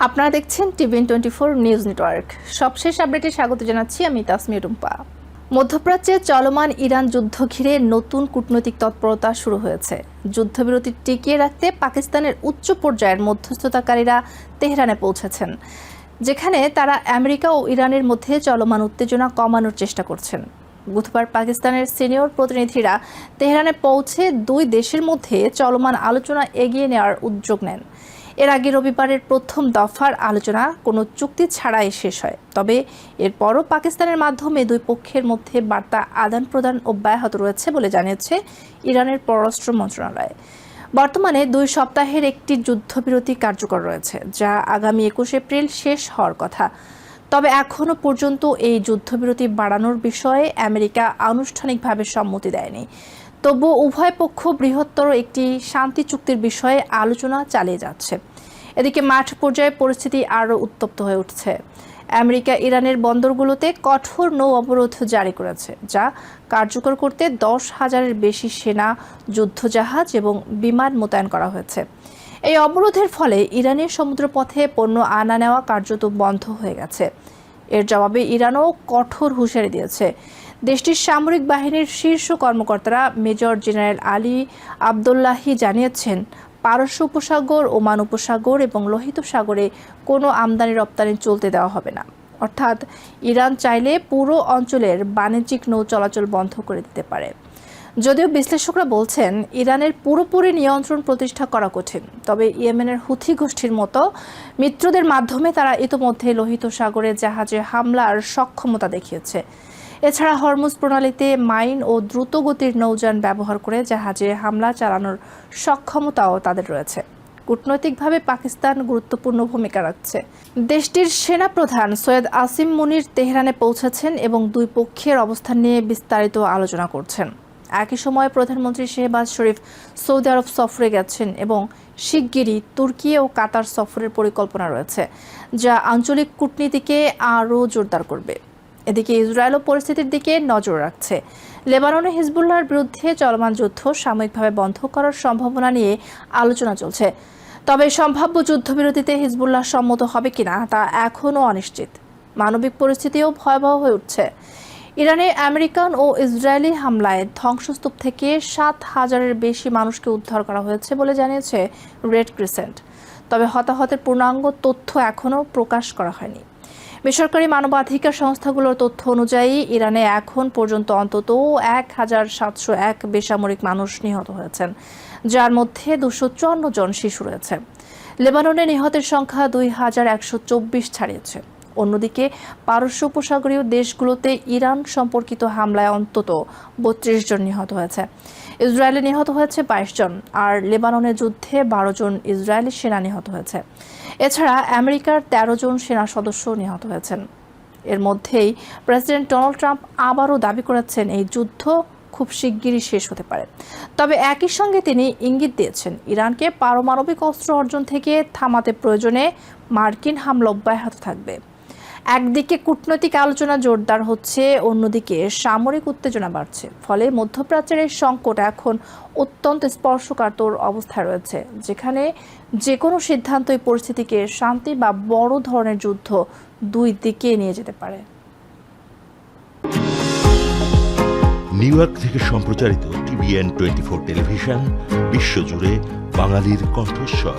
আপনারা দেখছেন TVN24 news network. সবশেষ আপডেটে স্বাগত জানাচ্ছি আমি তাসমি রুম্পা। মধ্যপ্রাচ্যে চলমান ইরান যুদ্ধ ঘিরে নতুন কূটনৈতিক তৎপরতা শুরু হয়েছে। যুদ্ধবিরতি টিকিয়ে রাখতে পাকিস্তানের উচ্চ পর্যায়ের মধ্যস্থতাকারীরা তেহরানে পৌঁছেছেন, যেখানে তারা আমেরিকা ও ইরানের মধ্যে চলমান উত্তেজনা কমানোর চেষ্টা করছেন। বুধবার পাকিস্তানের সিনিয়র প্রতিনিধিরা তেহরানে পৌঁছে দুই দেশের মধ্যে চলমান আলোচনা এগিয়ে নেওয়ার উদ্যোগ নেন। এর আগে রবিবারের প্রথম দফার আলোচনা কোনো চুক্তি ছাড়াই শেষ হয়, তবে এরপরও পাকিস্তানের মাধ্যমে দুই পক্ষের মধ্যে বার্তা আদান প্রদান অব্যাহত রয়েছে বলে জানিয়েছে ইরানের পররাষ্ট্র মন্ত্রণালয়। বর্তমানে 2 সপ্তাহের একটি যুদ্ধবিরতি কার্যকর রয়েছে, যা আগামী 21 এপ্রিল শেষ হওয়ার কথা। তবে এখনও পর্যন্ত এই যুদ্ধবিরতি বাড়ানোর বিষয়ে আমেরিকা আনুষ্ঠানিকভাবে সম্মতি দেয়নি। তবুও উভয় পক্ষ বৃহত্তর একটি শান্তি চুক্তির বিষয়ে আলোচনা চালিয়ে যাচ্ছে। এদিকে মাঠ পর্যায়ে পরিস্থিতি আরও উত্তপ্ত হয়ে উঠছে। আমেরিকা ইরানের বন্দরগুলোতে কঠোর নৌ অবরোধ জারি করেছে, যা কার্যকর করতে 10,000-এর বেশি সেনা, যুদ্ধজাহাজ এবং বিমান মোতায়েন করা হয়েছে। এই অবরোধের ফলে ইরানের সমুদ্রপথে পণ্য আনা নেওয়া কার্যত বন্ধ হয়ে গেছে। এর জবাবে ইরানও কঠোর হুঁশিয়ারি দিয়েছে। দেশটির সামরিক বাহিনীর শীর্ষ কর্মকর্তারা মেজর জেনারেল আলী আবদুল্লাহি জানিয়েছেন, পারস্য উপসাগর, ওমান উপসাগর এবং লোহিত সাগরে কোনো আমদানি রপ্তানি চলতে দেওয়া হবে না। অর্থাৎ ইরান চাইলে পুরো অঞ্চলের বাণিজ্যিক নৌ চলাচল বন্ধ করে দিতে পারে। যদিও বিশ্লেষকরা বলছেন, ইরানের পুরোপুরি নিয়ন্ত্রণ প্রতিষ্ঠা করা কঠিন, তবে ইয়েমেনের হুথি গোষ্ঠীর মতো মিত্রদের মাধ্যমে তারা ইতোমধ্যে লোহিত সাগরে জাহাজে হামলার সক্ষমতা দেখিয়েছে। এছাড়া হরমুজ প্রণালীতে মাইন ও দ্রুতগতির নৌযান ব্যবহার করে জাহাজে হামলা চালানোর সক্ষমতাও তাদের রয়েছে। কূটনৈতিকভাবে পাকিস্তান গুরুত্বপূর্ণ ভূমিকা রাখছে। দেশটির সেনাপ্রধান সৈয়দ আসিম মুনির তেহরানে পৌঁছেছেন এবং দুই পক্ষের অবস্থান নিয়ে বিস্তারিত আলোচনা করছেন। একই সময়ে প্রধানমন্ত্রী শেহবাজ শরীফ সৌদি আরব সফরে গেছেন এবং শিগগিরই তুর্কি ও কাতার সফরের পরিকল্পনা রয়েছে, যা আঞ্চলিক কূটনীতিকে আরও জোরদার করবে। এদিকে ইসরায়েলও পরিস্থিতির দিকে নজর রাখছে। লেবাননে হিজবুল্লাহর বিরুদ্ধে চলমান যুদ্ধ সাময়িকভাবে বন্ধ করার সম্ভাবনা নিয়ে আলোচনা চলছে। তবে সম্ভাব্য যুদ্ধবিরতিতে হিজবুল্লাহ সম্মত হবে কিনা তা এখনও অনিশ্চিত। মানবিক পরিস্থিতিও ভয়াবহ হয়ে উঠছে। ইরানে আমেরিকান ও ইসরায়েলি হামলায় ধ্বংসস্তূপ থেকে 7,000-এর বেশি মানুষকে উদ্ধার করা হয়েছে বলে জানিয়েছে রেড ক্রিসেন্ট। তবে হতাহতের পূর্ণাঙ্গ তথ্য এখনও প্রকাশ করা হয়নি। বেসরকারি মানবাধিকার সংস্থাগুলোর তথ্য অনুযায়ী ইরানে এখন পর্যন্ত অন্তত 1,701 বেসামরিক মানুষ নিহত হয়েছেন, যার মধ্যে 254 জন শিশু রয়েছে। লেবাননে নিহতের সংখ্যা 2,124 ছাড়িয়েছে। অন্যদিকে পারস্য উপসাগরীয় দেশগুলোতে ইরান সম্পর্কিত হামলায় অন্তত 32 জন নিহত হয়েছে। ইসরায়েলে নিহত হয়েছে 22 জন, আর লেবাননের যুদ্ধে 12 জন ইসরায়েলি সেনা নিহত হয়েছে। এছাড়া আমেরিকার 13 জন সেনা সদস্য নিহত হয়েছেন। এর মধ্যেই প্রেসিডেন্ট ডোনাল্ড ট্রাম্প আবারও দাবি করেছেন এই যুদ্ধ খুব শিগগিরই শেষ হতে পারে। তবে একই সঙ্গে তিনি ইঙ্গিত দিয়েছেন, ইরানকে পারমাণবিক অস্ত্র অর্জন থেকে থামাতে প্রয়োজনে মার্কিন হামলা অব্যাহত থাকবে। একদিকে কূটনৈতিক আলোচনা জোরদার হচ্ছে, অন্যদিকে সামরিক উত্তেজনা বাড়ছে। ফলে মধ্যপ্রাচ্যের এই সংকট এখন অত্যন্ত স্পর্শকাতর অবস্থায় রয়েছে, যেখানে যে কোনো সিদ্ধান্তই পরিস্থিতিকে শান্তি বা বড় ধরনের যুদ্ধ দুই দিকে নিয়ে যেতে পারে। নিউ ইয়র্ক থেকে সম্প্রচারিত TVN24 টেলিভিশন বিশ্বজুড়ে বাঙালির কণ্ঠস্বর।